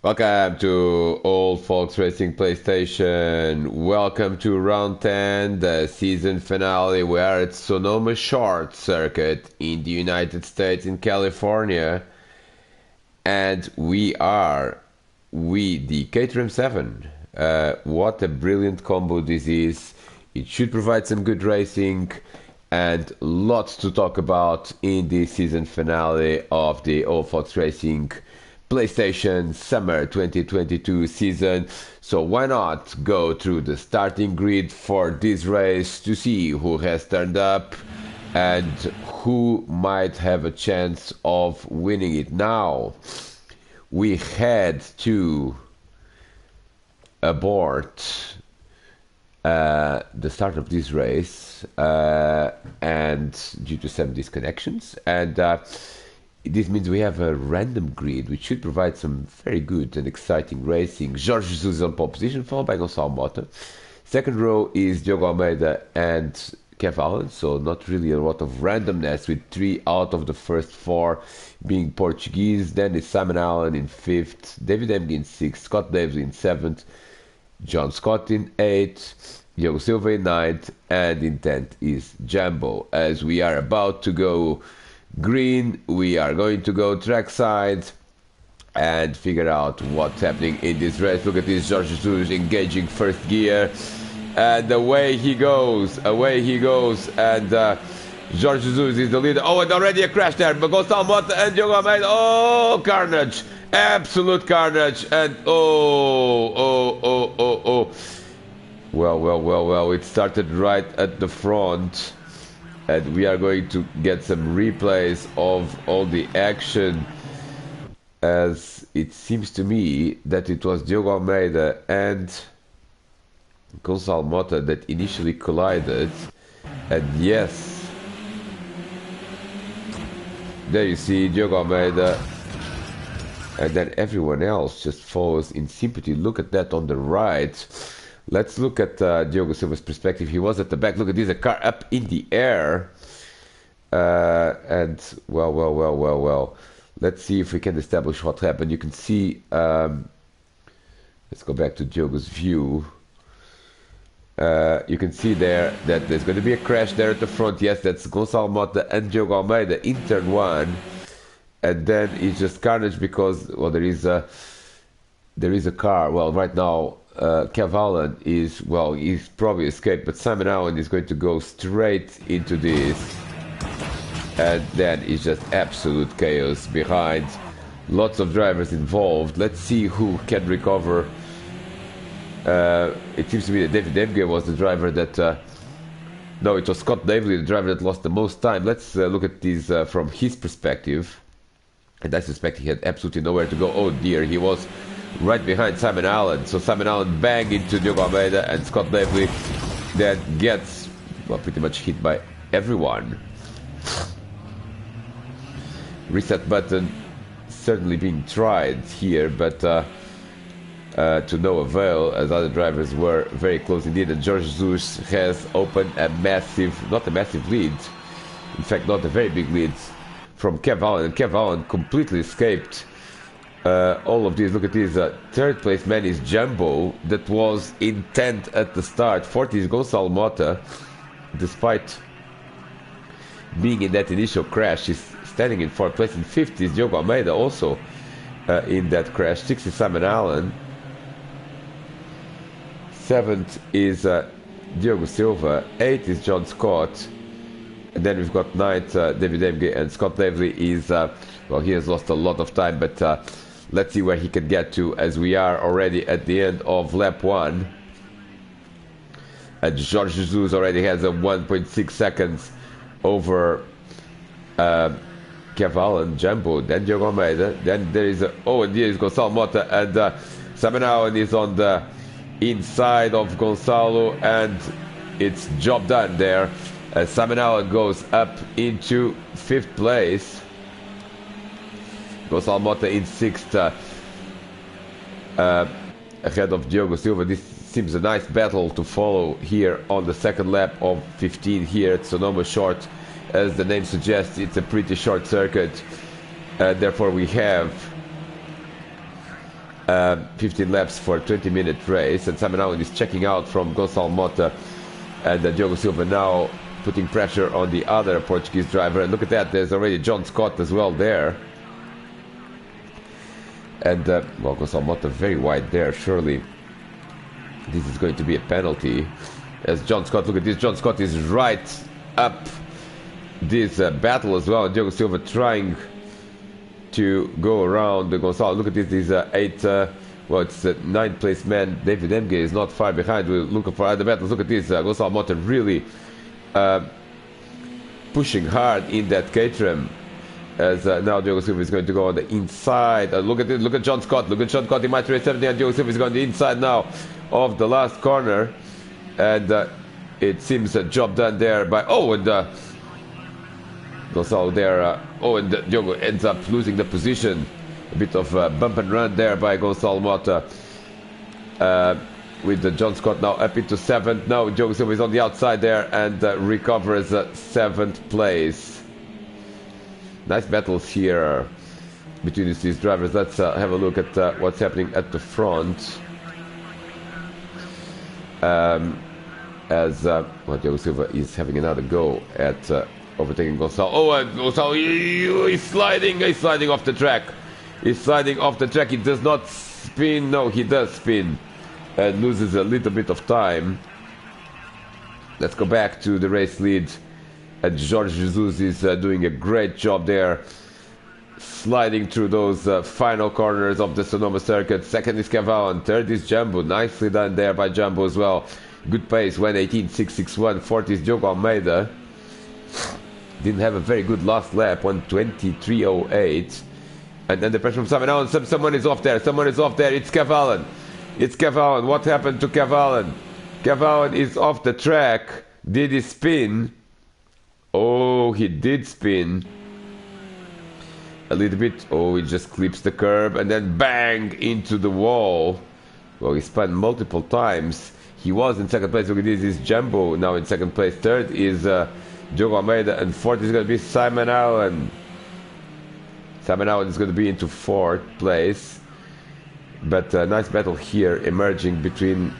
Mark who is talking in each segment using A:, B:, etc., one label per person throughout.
A: Welcome to Old Folks Racing PlayStation. Welcome to round 10, the season finale. We are at Sonoma Short Circuit in the United States, in California. And we the Caterham 7. What a brilliant combo this is. It should provide some good racing and lots to talk about in the season finale of the Old Folks Racing PlayStation Summer 2022 season. So why not go through the starting grid for this race to see who has turned up and who might have a chance of winning it. Now, we had to abort the start of this race and due to some disconnections, and this means we have a random grid which should provide some very good and exciting racing. Jorge Jesus on pole position, followed by Gonçalo Mota. Second row is Diogo Almeida and Caterham, so not really a lot of randomness, with 3 out of the first 4 being Portuguese. Then is Simon Allen in 5th, David Emge in 6th, Scott Davis in 7th, John Scott in 8th, Diogo Silva in 9th, and in 10th is Jumbo. As we are about to go green, we are going to go trackside and figure out what's happening in this race. Look at this, Jorge Jesus engaging first gear, and away he goes, and Jorge Jesus is the leader. Oh, and already a crash there, but Gonçalo Mota and Diogo Almeida. Oh, carnage, absolute carnage, and oh. Well, it started right at the front, and we are going to get some replays of all the action, as it seems to me that it was Diogo Almeida and Gonçalo Mota that initially collided. And yes, there you see Diogo Almeida, and then everyone else just follows in sympathy. Look at that on the right. Let's look at Diogo Silva's perspective. He was at the back. Look at this, a car up in the air. And, well. Let's see if we can establish what happened. You can see, let's go back to Diogo's view. You can see there that there's going to be a crash there at the front. Yes, that's Gonçalo Mota and Diogo Almeida in turn 1. And then it's just carnage because, well, there is a car. Well, right now, Caterham is, well, he's probably escaped, but Simon Allen is going to go straight into this, and then it's just absolute chaos behind. Lots of drivers involved. Let's see who can recover. It seems to me that David Emge was the driver that no, it was Scott Davis, the driver that lost the most time. Let's look at this from his perspective, and I suspect he had absolutely nowhere to go. Oh dear, he was right behind Simon Allen. So Simon Allen banged into Diogo Almeida, and Scott Davis that gets, well, pretty much hit by everyone. Reset button certainly being tried here, but to no avail, as other drivers were very close indeed. And Jorge Jesus has opened a massive, not a massive lead, in fact not a very big lead from Caterham, and Caterham completely escaped all of these. Look at this, third place man is Jumbo, that was in 10th at the start. 4th is Gonçalo Mota, despite being in that initial crash. He's standing in 4th place. In 5th is Diogo Almeida, also in that crash. 6th is Simon Allen. 7th is Diogo Silva. 8th is John Scott. And then we've got 9th David Emge, and Scott Davis is, well, he has lost a lot of time, but let's see where he can get to, as we are already at the end of lap 1. And Jorge Jesus already has a 1.6 seconds over Caterham, Jumbo, then Diogo Almeida. Then there is and here is Gonçalo Mota, and Simon Allen is on the inside of Gonçalo, and it's job done there. Simon Allen goes up into 5th place. Gonçalo Mota in 6th, ahead of Diogo Silva. This seems a nice battle to follow here on the second lap of 15 here at Sonoma Short. As the name suggests, it's a pretty short circuit. Therefore we have 15 laps for a 20-minute race, and Simon Allen is checking out from Gonçalo Mota, and Diogo Silva now putting pressure on the other Portuguese driver. And look at that, there's already John Scott as well there. And, well, Gonçalo Mota very wide there, surely this is going to be a penalty. As John Scott, look at this, John Scott is right up this battle as well. Diogo Silva trying to go around the Gonçalo. Look at this, these well, it's the 9th place man. David Emge is not far behind. We're looking for other battles. Look at this, Gonçalo Mota really pushing hard in that Caterham. As now Diogo Silva is going to go on the inside. Look at this, look at John Scott. Look at John Scott, he might race 70, and Diogo Silva is going to the inside now of the last corner. And it seems a job done there by, Gonçalo there, and Diogo ends up losing the position. A bit of bump and run there by Gonçalo Mota. With John Scott now up into 7th. Now Diogo Silva is on the outside there and recovers 7th place. Nice battles here between these drivers. Let's have a look at what's happening at the front. As Diogo Silva is having another go at overtaking Gonçalo. And Gonçalo, he's sliding off the track. He's sliding off the track. He does not spin. No, he does spin and loses a little bit of time. Let's go back to the race lead. And Jorge Jesus is doing a great job there, sliding through those final corners of the Sonoma circuit. Second is Caval, and third is Jumbo. Nicely done there by Jumbo as well. Good pace, 1:18.661. Fourth is Diogo Almeida. Didn't have a very good last lap, 1:23.08. And then the pressure from Simon Allen. Someone is off there. Someone is off there. It's Cavallen. It's Cavallen. What happened to Cavallen? Cavallen is off the track. Did he spin? Oh, he did spin a little bit. Oh, he just clips the curb and then bang into the wall. Well, he spun multiple times. He was in second place. Look at this, is Jumbo now in second place. Third is Diogo Almeida, and fourth is going to be Simon Allen. Simon Allen is going to be into fourth place. But nice battle here emerging between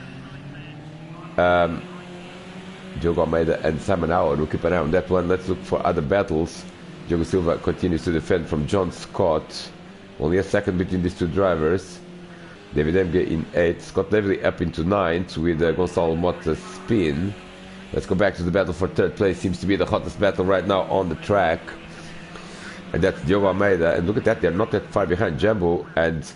A: Diogo Almeida and Simon Allen. We'll keep an eye on that one. Let's look for other battles. Diogo Silva continues to defend from John Scott. Only a second between these two drivers. David Emge in 8th. Scott Lively up into 9th with Gonçalo Mota's spin. Let's go back to the battle for third place. Seems to be the hottest battle right now on the track. And that's Diogo Almeida. And look at that, they're not that far behind Jumbo. And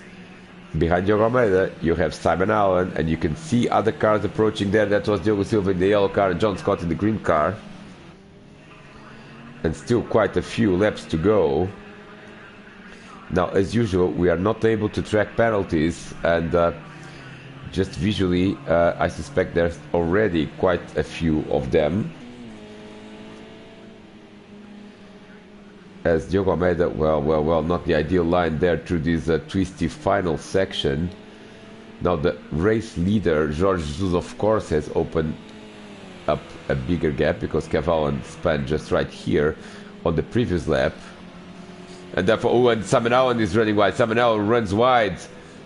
A: behind Diogo Almeida, you have Simon Allen, and you can see other cars approaching there. That was Diogo Silva in the yellow car and John Scott in the green car. And still quite a few laps to go. Now, as usual, we are not able to track penalties, and just visually, I suspect there's already quite a few of them. As Diogo Almeida, well, not the ideal line there through this twisty final section. Now the race leader, Jorge Jesus, of course, has opened up a bigger gap because Cavallen spun just right here on the previous lap. And therefore, and Simon Allen is running wide. Simon Allen runs wide,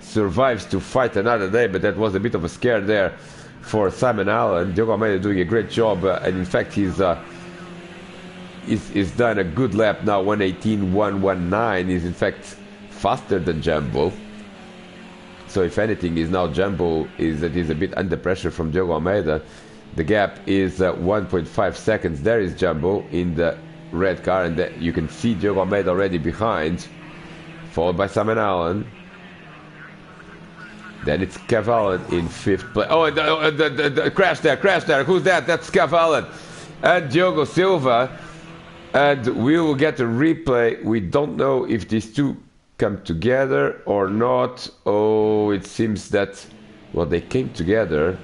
A: survives to fight another day, but that was a bit of a scare there for Simon Allen. Diogo Almeida doing a great job, and in fact, he's done a good lap now, 1:18.119. He's in fact faster than Jumbo. So if anything, is now Jumbo is a bit under pressure from Diogo Almeida. The gap is 1.5 seconds. There is Jumbo in the red car, and you can see Diogo Almeida already behind, followed by Simon Allen. Then it's Cavallen in 5th place. Oh, the crash there. Who's that? That's Cavallen and Diogo Silva. And we will get a replay. We don't know if these two come together or not. Oh, it seems that, well, they came together,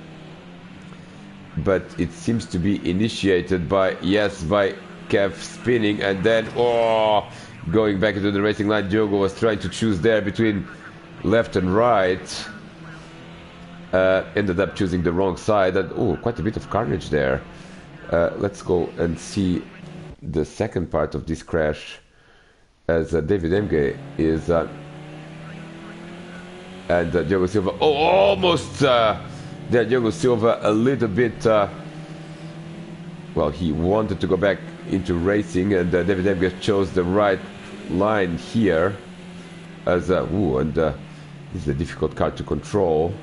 A: but it seems to be initiated by Kev spinning, and then going back into the racing line. Diogo was trying to choose there between left and right, ended up choosing the wrong side, and quite a bit of carnage there. Let's go and see the second part of this crash, as David Emge is And Diogo Silva, oh, almost there. Diogo Silva a little bit, well, he wanted to go back into racing, and David Emger chose the right line here. As this is a difficult car to control.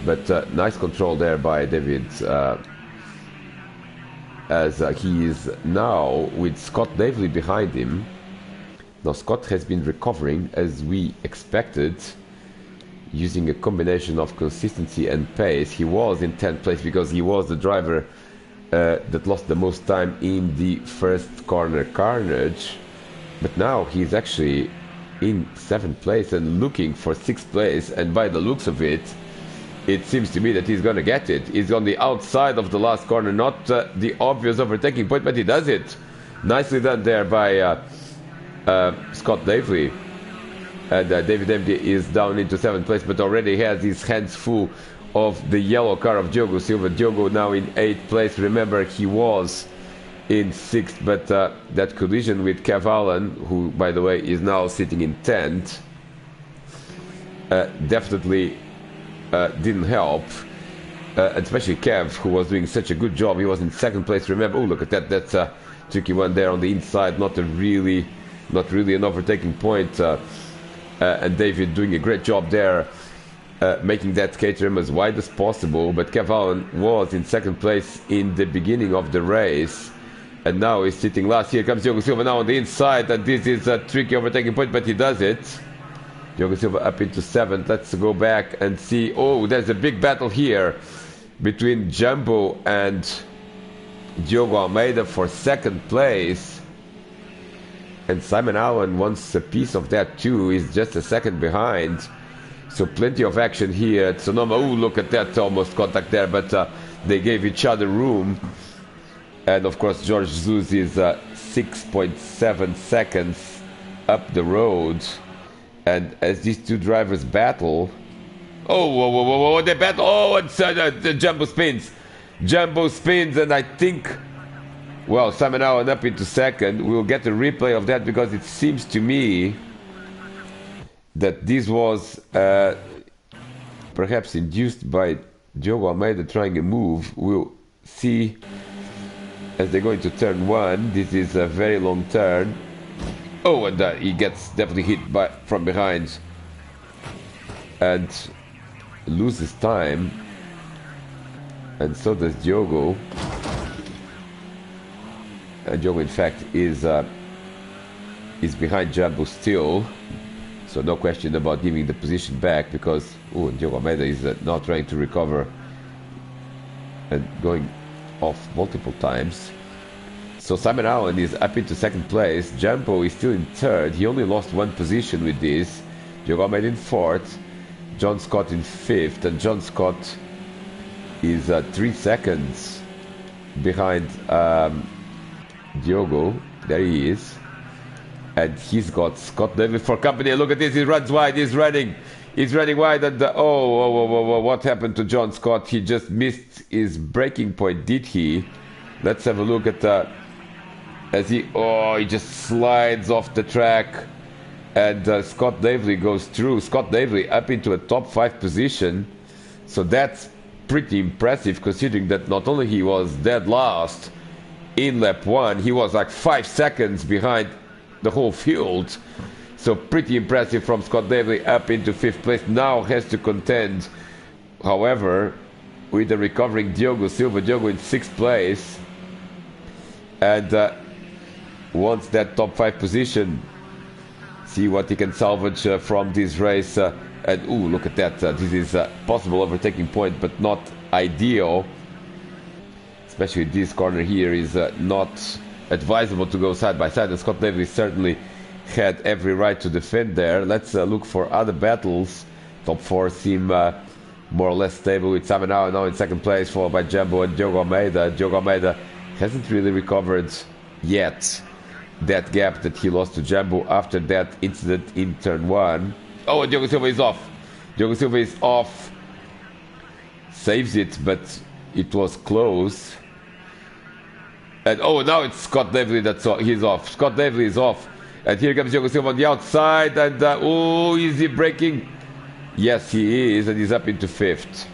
A: But nice control there by David, as he is now with Scott Davely behind him. Now Scott has been recovering as we expected, using a combination of consistency and pace. He was in 10th place because he was the driver that lost the most time in the first corner carnage. But now he's actually in 7th place and looking for 6th place, and by the looks of it, it seems to me that he's going to get it. He's on the outside of the last corner, not the obvious overtaking point, but he does it. Nicely done there by Scott Davely. And David Emge is down into 7th place, but already has his hands full of the yellow car of Diogo Silva. Diogo now in 8th place. Remember, he was in 6th, but that collision with Kev Allen, who, by the way, is now sitting in 10th, definitely didn't help, especially Kev, who was doing such a good job. He was in 2nd place. Remember, oh, look at that. That's a tricky one there on the inside. Not really an overtaking point. And David doing a great job there, making that Caterham as wide as possible. But Kev Allen was in 2nd place in the beginning of the race, and now he's sitting last. Here comes Diogo Silva now on the inside, and this is a tricky overtaking point, but he does it. Diogo Silva up into 7th. Let's go back and see. Oh, there's a big battle here between Jumbo and Diogo Almeida for 2nd place. And Simon Allen wants a piece of that too. He's just a second behind. So plenty of action here at Sonoma. Oh, look at that, almost contact there, but they gave each other room. And of course, George Jesus is 6.7 seconds up the road. And as these two drivers battle, whoa, they battle. Oh, and the Jumbo spins. Jumbo spins, and I think, well, Simon Allen up into 2nd. We'll get a replay of that because it seems to me that this was perhaps induced by Diogo Almeida trying a move. We'll see as they go into turn 1. This is a very long turn. Oh, and he gets definitely hit from behind and loses time. And so does Diogo. And Diogo, in fact, is behind Jumbo still. So no question about giving the position back, because Diogo Almeida is now trying to recover and going off multiple times. So Simon Allen is up into 2nd place. Jumbo is still in 3rd. He only lost 1 position with this. Diogo Almeida in 4th. John Scott in 5th. And John Scott is 3 seconds behind Diogo. There he is. And he's got Scott David for company. Look at this. He runs wide. He's running wide. And what happened to John Scott? He just missed his braking point, did he? Let's have a look at as he just slides off the track, and Scott Davely goes through. Scott Davely up into a top 5 position, so that's pretty impressive considering that not only he was dead last in lap 1, he was like 5 seconds behind the whole field. So pretty impressive from Scott Davely up into 5th place. Now has to contend, however, with the recovering Diogo Silva. Diogo in 6th place, and wants that top 5 position. See what he can salvage from this race. And look at that. This is a possible overtaking point, but not ideal. Especially this corner here is not advisable to go side by side. And Scott Davely certainly had every right to defend there. Let's look for other battles. Top 4 seem more or less stable, with Simon Allen now in 2nd place, followed by Jumbo and Diogo Almeida. Diogo Almeida hasn't really recovered yet that gap that he lost to Jumbo after that incident in turn 1. Oh, and Diogo Silva is off. Diogo Silva is off. Saves it, but it was close. And now it's Scott Davely he's off. Scott Davely is off. And here comes Diogo Silva on the outside, and oh, is he braking? Yes, he is, and he's up into 5th.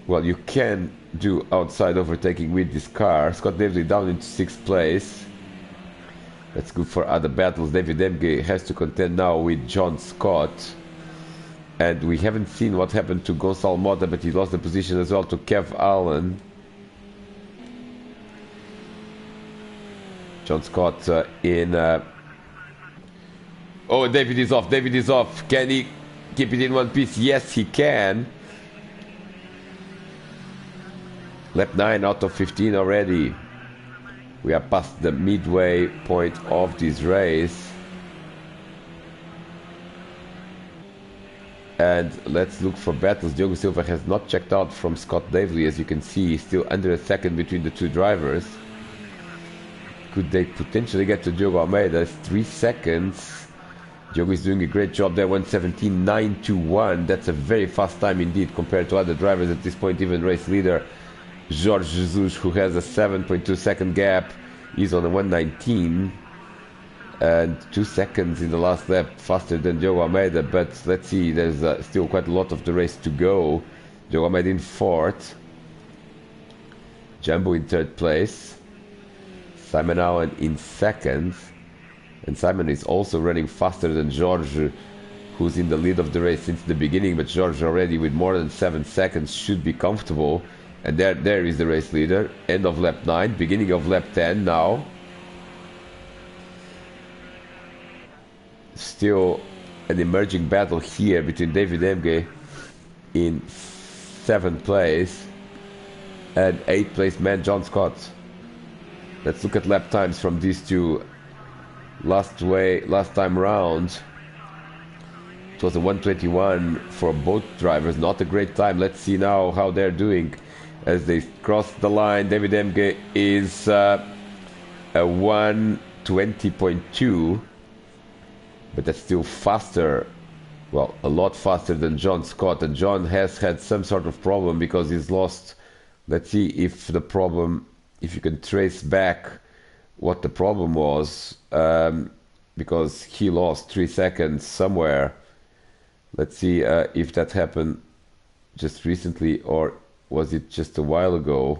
A: Well, you can do outside overtaking with this car. Scott Daly down into 6th place. That's good for other battles. David Emge has to contend now with John Scott. And we haven't seen what happened to Gonçalo Mota, but he lost the position as well to Kev Allen. John Scott in... Oh, David is off. David is off. Can he keep it in one piece? Yes, he can. Lap 9 out of 15 already. We are past the midway point of this race. And let's look for battles. Diogo Silva has not checked out from Scott Davely, as you can see. Still under a second between the two drivers. Could they potentially get to Diogo Almeida? It's 3 seconds. Diogo is doing a great job there. 1:17.921. That's a very fast time indeed compared to other drivers at this point. Even race leader Jorge Jesus, who has a 7.2 second gap, is on a 1:19 and 2 seconds in the last lap faster than Diogo Almeida. But let's see, there's still quite a lot of the race to go. Diogo Almeida in 4th, Jumbo in 3rd place, Simon Allen in 2nd, and Simon is also running faster than George, who's in the lead of the race since the beginning. But George already with more than 7 seconds should be comfortable. And there is the race leader. End of lap 9, beginning of lap 10 now. Still an emerging battle here between David Emge in 7th place and 8th place man John Scott. Let's look at lap times from these two. Last time round, it was a 1:21 for both drivers. Not a great time. Let's see now how they're doing as they cross the line. David Emge is a 1:20.2, but that's still faster, well, a lot faster than John Scott. And John has had some sort of problem because he's lost. Let's see if the problem, if you can trace back what the problem was, because he lost 3 seconds somewhere. Let's see if that happened just recently or was it just a while ago.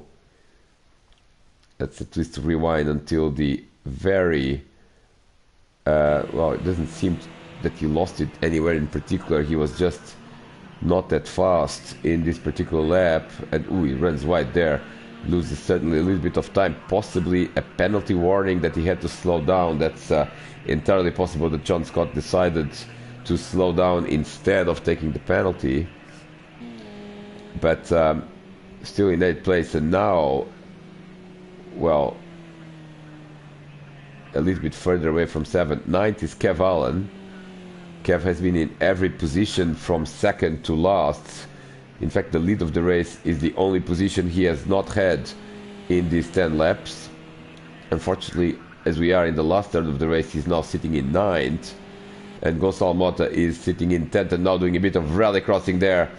A: Let's at least rewind until the very well, it doesn't seem that he lost it anywhere in particular. He was just not that fast in this particular lap, and ooh, he runs wide there, loses certainly a little bit of time, possibly a penalty warning that he had to slow down. That's entirely possible that John Scott decided to slow down instead of taking the penalty. But still in 8th place, and now, well, a little bit further away from 7th. 9th is Kev Allen. Kev has been in every position from 2nd to last. In fact, the lead of the race is the only position he has not had in these 10 laps. Unfortunately, as we are in the last third of the race, he's now sitting in 9th. And Gonçalo Mota is sitting in 10th and now doing a bit of rally crossing there.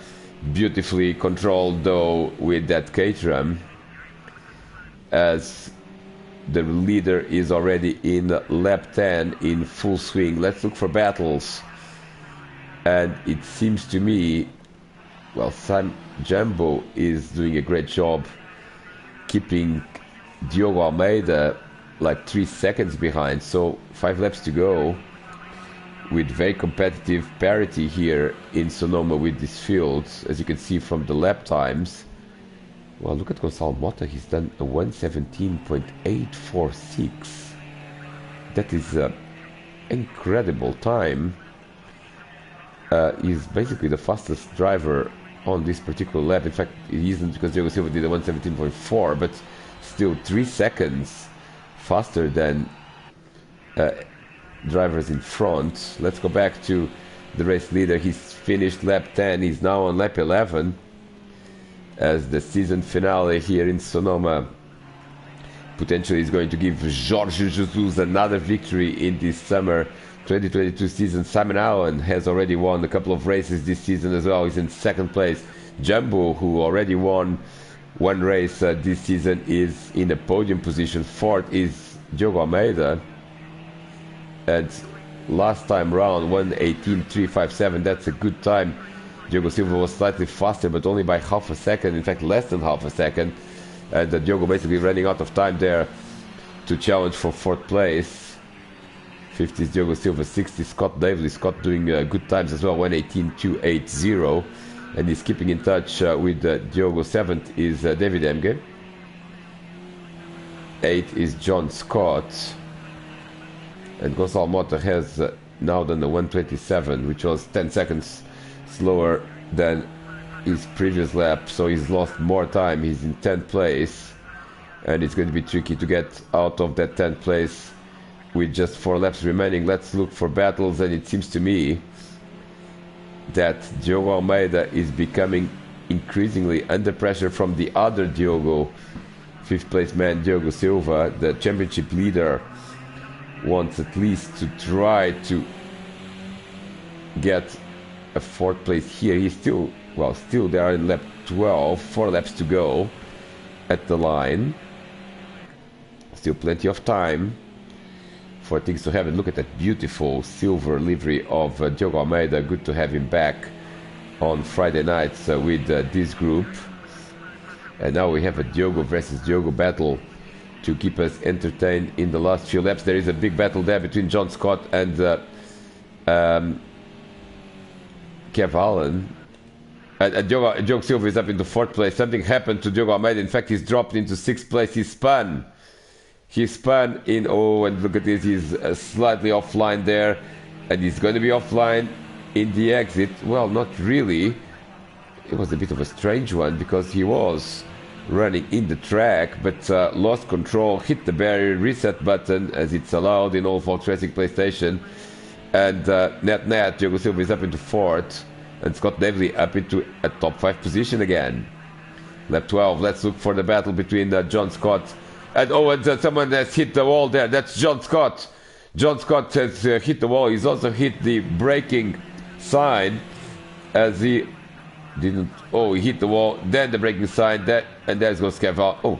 A: Beautifully controlled though with that Caterham, as the leader is already in lap 10 in full swing. Let's look for battles. And it seems to me, well, Jumbo is doing a great job keeping Diogo Almeida like 3 seconds behind. So 5 laps to go with very competitive parity here in Sonoma with these fields, as you can see from the lap times. Well, look at Gonçalo Mota. He's done a 1:17.846. That is an incredible time. He's basically the fastest driver on this particular lap. In fact, he isn't, because Diogo Silva did a 1:17.4, but still 3 seconds faster than drivers in front. Let's go back to the race leader. He's finished lap 10. He's now on lap 11 as the season finale here in Sonoma potentially is going to give Jorge Jesus another victory in this summer 2022 season. Simon Allen has already won a couple of races this season as well. He's in 2nd place. Jumbo, who already won one race this season, is in a podium position. 4th is Diogo Almeida. And last time round, 1:18.357. That's a good time. Diogo Silva was slightly faster, but only by half a second. In fact, less than half a second. And Diogo basically running out of time there to challenge for 4th place. 50 is Diogo Silva, 60 Scott Davely. Scott doing good times as well, 1:18.280. And he's keeping in touch with Diogo. 7th is David Emge. 8th is John Scott. And Gonçalo Mota has now done the 1:27, which was 10 seconds slower than his previous lap, so he's lost more time. He's in 10th place, and it's going to be tricky to get out of that 10th place with just 4 laps remaining. Let's look for battles, and it seems to me that Diogo Almeida is becoming increasingly under pressure from the other Diogo. 5th place man Diogo Silva, the championship leader, wants at least to try to get a 4th place here. He's still there in lap 12, 4 laps to go at the line. Still plenty of time for things to happen. Look at that beautiful silver livery of Diogo Almeida. Good to have him back on Friday nights with this group. And now we have a Diogo versus Diogo battle to keep us entertained in the last few laps. There is a big battle there between John Scott and Kev Allen. And Diogo Silva is up into 4th place. Something happened to Diogo Almeida. In fact, he's dropped into 6th place. He spun in, and look at this, he's slightly offline there, and he's going to be offline in the exit. Well, not really. It was a bit of a strange one, because he was running in the track, but lost control, hit the barrier, reset button, as it's allowed in all Volkswagen PlayStation, and net Diogo Silva is up into 4th, and Scott Davely up into a top 5 position again. Lap 12, let's look for the battle between John Scott and someone has hit the wall there. That's John Scott. John Scott has hit the wall. He's also hit the braking sign as he didn't. Oh, he hit the wall, then the braking sign, and there goes Kev. Oh,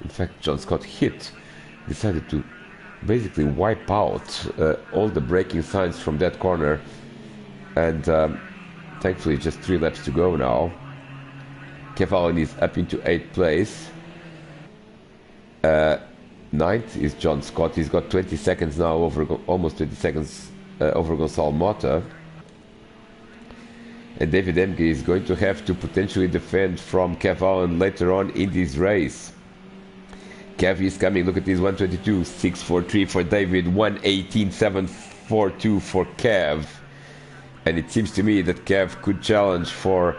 A: in fact, John Scott decided to basically wipe out all the braking signs from that corner, and thankfully just 3 laps to go now. Kev Allen is up into 8th place. 9th is John Scott. He's got 20 seconds now almost 20 seconds over Gonçalo Mota. And David Emge is going to have to potentially defend from Kev Allen later on in this race. Kev is coming. Look at this, 1:22.643 for David, 1:18.742 for Kev. And it seems to me that Kev could challenge for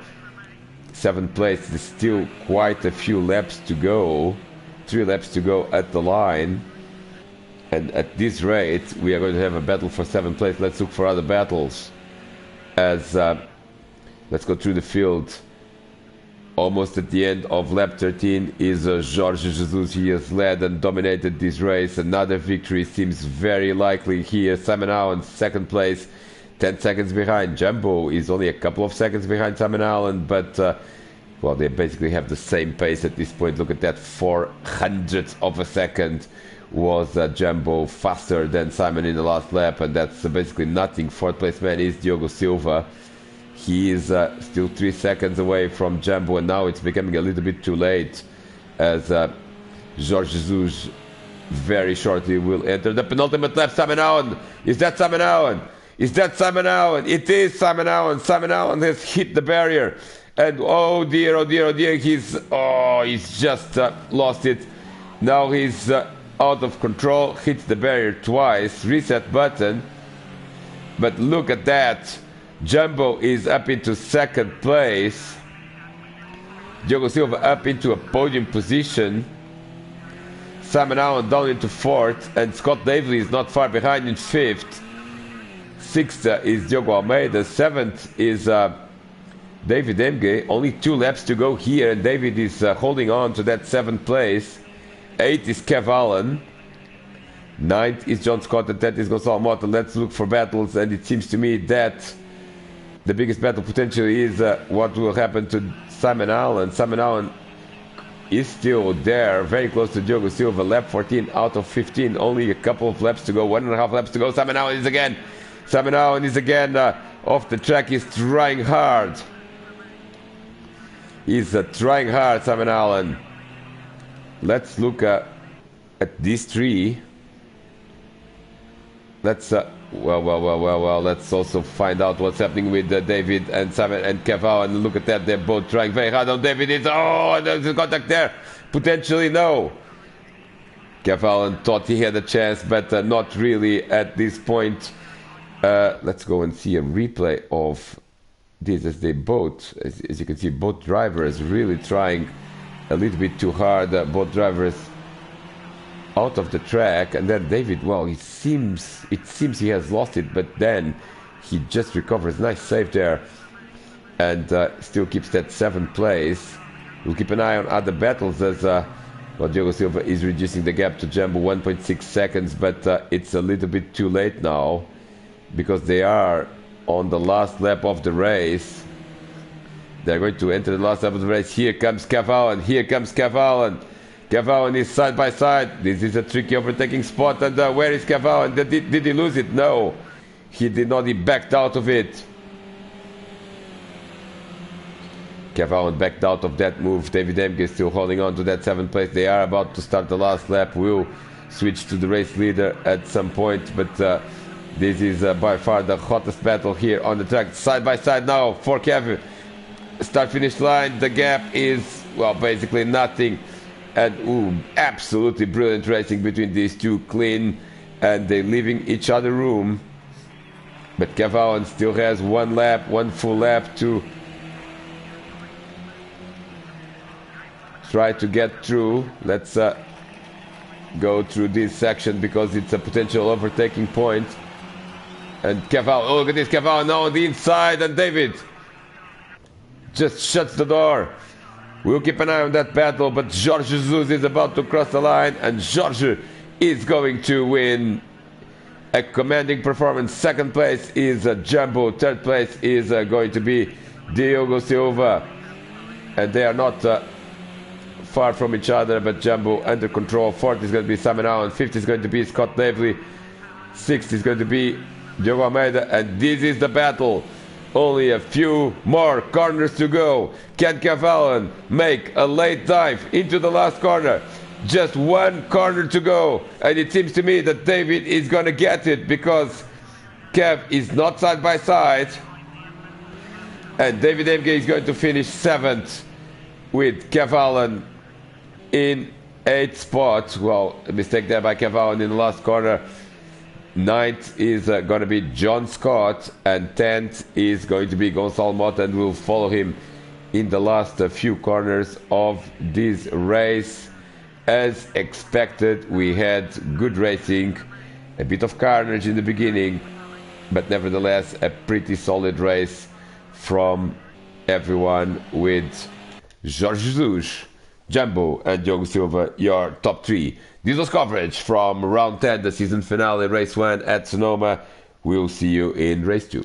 A: 7th place. There's still quite a few laps to go. 3 laps to go at the line. And at this rate, we are going to have a battle for 7th place. Let's look for other battles. Let's go through the field. Almost at the end of lap 13 is Jorge Jesus. He has led and dominated this race. Another victory seems very likely here. Simon Allen, 2nd place, 10 seconds behind. Jumbo is only a couple of seconds behind Simon Allen, but well, they basically have the same pace at this point. Look at that, 400th of a second was Jumbo faster than Simon in the last lap, and that's basically nothing. 4th place man is Diogo Silva. He is still 3 seconds away from Jumbo, and now it's becoming a little bit too late, as Jorge Jesus very shortly will enter the penultimate lap. Simon Allen! Is that Simon Allen? Is that Simon Allen? It is Simon Allen. Simon Allen has hit the barrier, and oh dear, he's just lost it. Now he's out of control, hits the barrier twice, reset button, but look at that. Jumbo is up into 2nd place. Diogo Silva up into a podium position. Simon Allen down into 4th, and Scott Davely is not far behind in 5th. 6th is Diogo Almeida. 7th is David Emge. Only 2 laps to go here, and David is holding on to that 7th place. 8th is Kev Allen. 9th is John Scott, and 10th is Gonçalo Mota. Let's look for battles, and it seems to me that the biggest battle potentially is what will happen to Simon Allen. Simon Allen is still there, very close to Diogo Silva. Lap 14 out of 15. Only a couple of laps to go. 1.5 laps to go. Simon Allen is again. Off the track. He's trying hard. Trying hard, Simon Allen. Let's look at these three. Let's let's also find out what's happening with David and Simon and Kev. And look at that, they're both trying very hard on David. There's a contact there. Potentially no. Kev Allen thought he had a chance, but not really at this point. Let's go and see a replay of this as they both, as you can see, both drivers really trying a little bit too hard. Both drivers out of the track, and then David, well, it seems he has lost it, but then he just recovers. Nice save there, and still keeps that 7th place. We'll keep an eye on other battles as Diogo Silva is reducing the gap to Jumbo 1.6 seconds, but it's a little bit too late now because they are on the last lap of the race. They're going to enter the last lap of the race. Here comes Kev Allen. Kev Allen is side by side. This is a tricky overtaking spot. And where is Kev Allen? Did he lose it? No, he did not. He backed out of it. Kev Allen backed out of that move. David Emke is still holding on to that 7th place. They are about to start the last lap. We'll switch to the race leader at some point. But this is by far the hottest battle here on the track. Side by side now for Kev. Start-finish line. The gap is, well, basically nothing. And absolutely brilliant racing between these two, clean, and they're leaving each other room. But Kev Allen still has one full lap to try to get through. Let's go through this section because it's a potential overtaking point. And Kev Allen, look at this, Kev Allen now on the inside, and David just shuts the door. We'll keep an eye on that battle, but Jorge Jesus is about to cross the line, and Jorge is going to win a commanding performance. 2nd place is Jumbo. 3rd place is going to be Diogo Silva. And they are not far from each other, but Jumbo under control. 4th is going to be Simon Allen. 5th is going to be Scott Navely. 6th is going to be Diogo Almeida. And this is the battle. Only a few more corners to go. Can Kev Allen make a late dive into the last corner? Just one corner to go. And it seems to me that David is going to get it because Kev is not side by side. And David Emke is going to finish 7th with Kev Allen in 8th spot. Well, a mistake there by Kev Allen in the last corner. 9th is going to be John Scott, and 10th is going to be Gonçalo Mota, and we'll follow him in the last few corners of this race. As expected, we had good racing, a bit of carnage in the beginning, but nevertheless a pretty solid race from everyone, with Jorge Jesus, Jumbo and Diogo Silva your top 3. This was coverage from round 10, the season finale, race 1 at Sonoma. We'll see you in race 2.